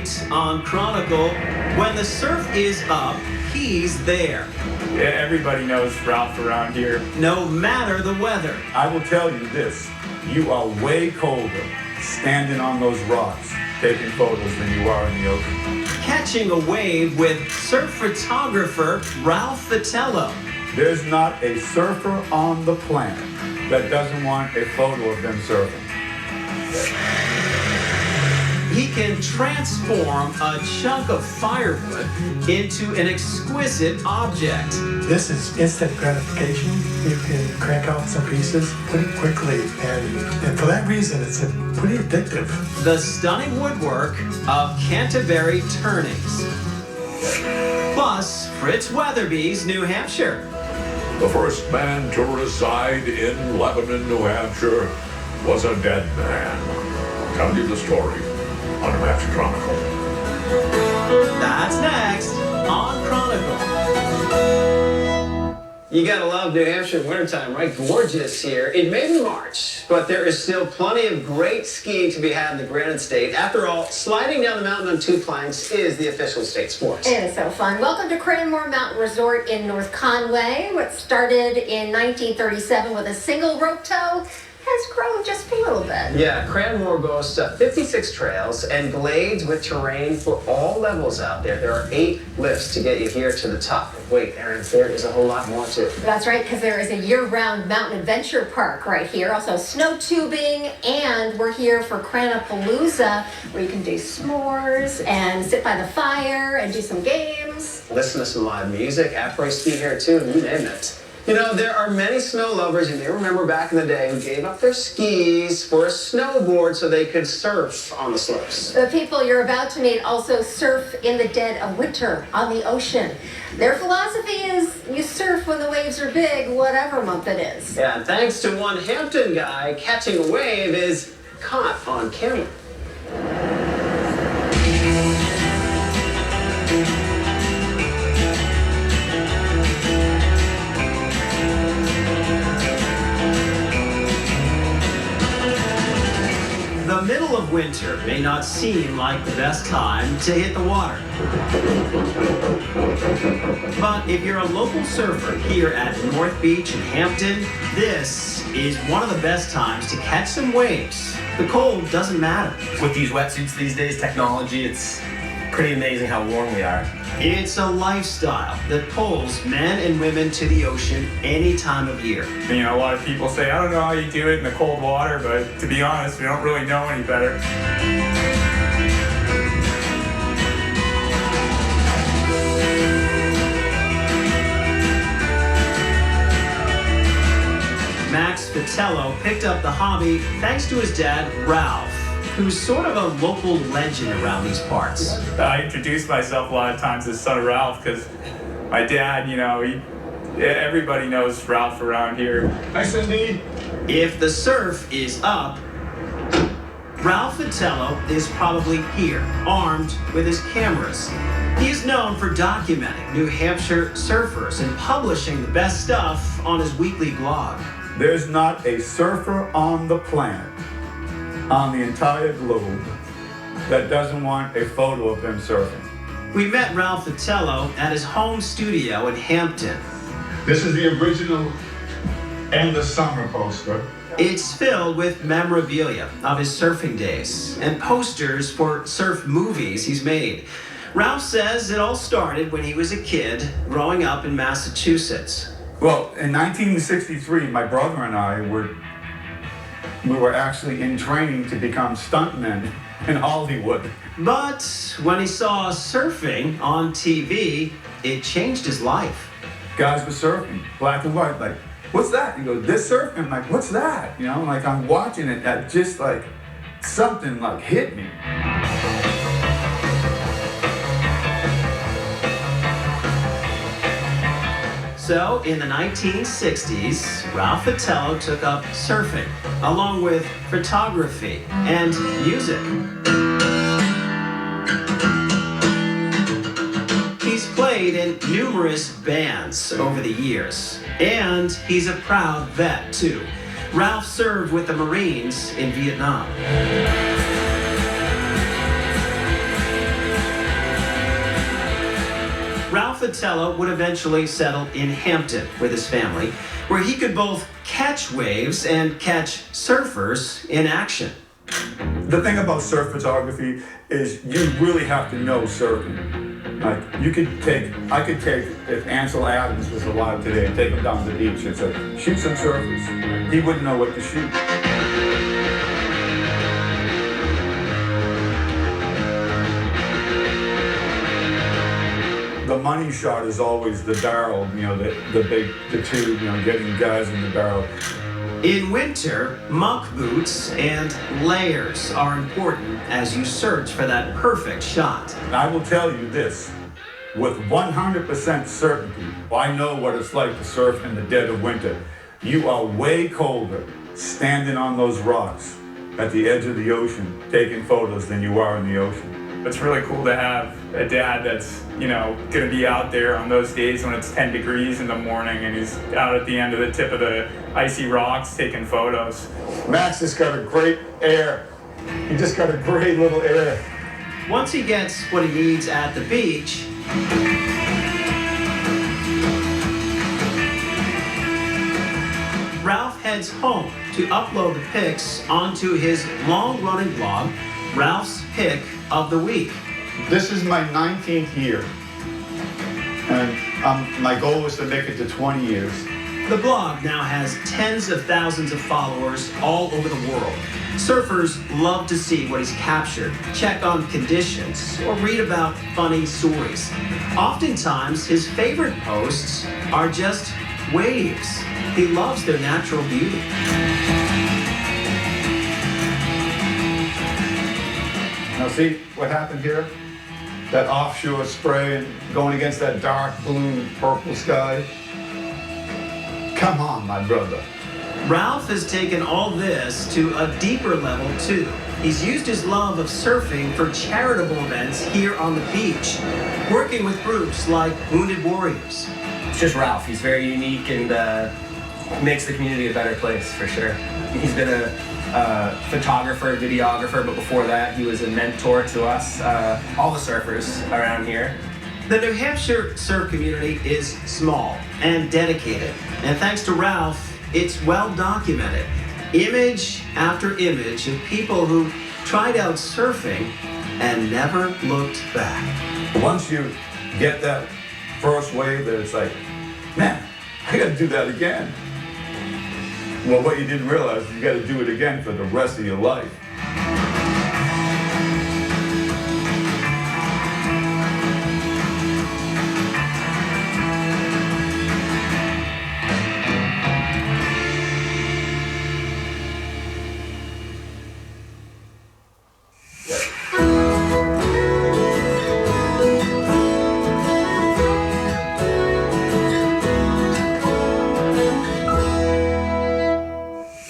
Tonight on Chronicle, when the surf is up, he's there. Yeah, everybody knows Ralph around here. No matter the weather. I will tell you this, you are way colder standing on those rocks taking photos than you are in the ocean. Catching a wave with surf photographer Ralph Fatello. There's not a surfer on the planet that doesn't want a photo of them surfing. He can transform a chunk of firewood into an exquisite object. This is instant gratification. You can crank out some pieces pretty quickly, and for that reason, it's pretty addictive. The stunning woodwork of Canterbury Turnings. Plus, Fritz Weatherby's New Hampshire. The first man to reside in Lebanon, New Hampshire, was a dead man. Tell you the story on NH Chronicle. That's next on Chronicle. You gotta love New Hampshire wintertime, right? Gorgeous here. It may be March, but there is still plenty of great skiing to be had in the Granite State. After all, sliding down the mountain on two planks is the official state sport. It is so fun. Welcome to Cranmore Mountain Resort in North Conway. What started in 1937 with a single rope tow has grown just a little bit. Yeah, Cranmore boasts 56 trails and glades with terrain for all levels out there. There are 8 lifts to get you here to the top. Wait, Erin, there is a whole lot more too. That's right, because there is a year-round mountain adventure park right here. Also snow tubing, and we're here for Cranapalooza, where you can do s'mores and sit by the fire and do some games. Listen to some live music, après ski here too, and you name it. You know, there are many snow lovers you may remember back in the day who gave up their skis for a snowboard so they could surf on the slopes. The people you're about to meet also surf in the dead of winter on the ocean. Their philosophy is you surf when the waves are big, whatever month it is. Yeah, and thanks to one Hampton guy, catching a wave is caught on camera. The middle of winter may not seem like the best time to hit the water. But if you're a local surfer here at North Beach and Hampton, this is one of the best times to catch some waves. The cold doesn't matter. With these wetsuits these days, technology, it's pretty amazing how warm we are. It's a lifestyle that pulls men and women to the ocean any time of year. You know, a lot of people say, I don't know how you do it in the cold water, but to be honest, we don't really know any better. Max Fatello picked up the hobby thanks to his dad, Ralph, who's sort of a local legend around these parts. I introduce myself a lot of times as son of Ralph because my dad, you know, everybody knows Ralph around here. Hi, Cindy. If the surf is up, Ralph Fatello is probably here, armed with his cameras. He is known for documenting New Hampshire surfers and publishing the best stuff on his weekly blog. There's not a surfer on the planet, on the entire globe, that doesn't want a photo of them surfing. We met Ralph Fatello at his home studio in Hampton. This is the original and the summer poster. It's filled with memorabilia of his surfing days and posters for surf movies he's made. Ralph says it all started when he was a kid growing up in Massachusetts. Well, in 1963, my brother and I we were actually in training to become stuntmen in Hollywood. But when he saw surfing on TV, it changed his life. Guys were surfing, black and white, like, what's that? He goes, this surfing? I'm like, what's that? You know, like I'm watching it, that just like something like hit me. So in the 1960s, Ralph Fatello took up surfing, along with photography and music. He's played in numerous bands over the years, and he's a proud vet too. Ralph served with the Marines in Vietnam. Fatello would eventually settle in Hampton with his family, where he could both catch waves and catch surfers in action. The thing about surf photography is you really have to know surfing. Like I could take, if Ansel Adams was alive today, and take him down to the beach and say, shoot some surfers. He wouldn't know what to shoot. The money shot is always the barrel, the tube, getting guys in the barrel. In winter, muck boots and layers are important as you search for that perfect shot. I will tell you this, with 100% certainty, I know what it's like to surf in the dead of winter. You are way colder standing on those rocks at the edge of the ocean taking photos than you are in the ocean. It's really cool to have a dad that's, going to be out there on those days when it's 10 degrees in the morning and he's out at the end of the tip of the icy rocks taking photos. Max has got a great air. He just got a great little air. Once he gets what he needs at the beach, Ralph heads home to upload the pics onto his long-running blog, Ralph's Pick of the Week. This is my 19th year, and my goal is to make it to 20 years. The blog now has tens of thousands of followers all over the world. Surfers love to see what he's captured, check on conditions, or read about funny stories. Oftentimes, his favorite posts are just waves. He loves their natural beauty. Now see what happened here? That offshore spray and going against that dark blue, purple sky. Come on, my brother. Ralph has taken all this to a deeper level, too. He's used his love of surfing for charitable events here on the beach, working with groups like Wounded Warriors. It's just Ralph. He's very unique and makes the community a better place, for sure. He's been a photographer, videographer, but before that, he was a mentor to us, all the surfers around here. The New Hampshire surf community is small and dedicated, and thanks to Ralph, it's well documented. Image after image of people who tried out surfing and never looked back. Once you get that first wave that it's like, man, I gotta do that again. Well, what you didn't realize is you gotta do it again for the rest of your life.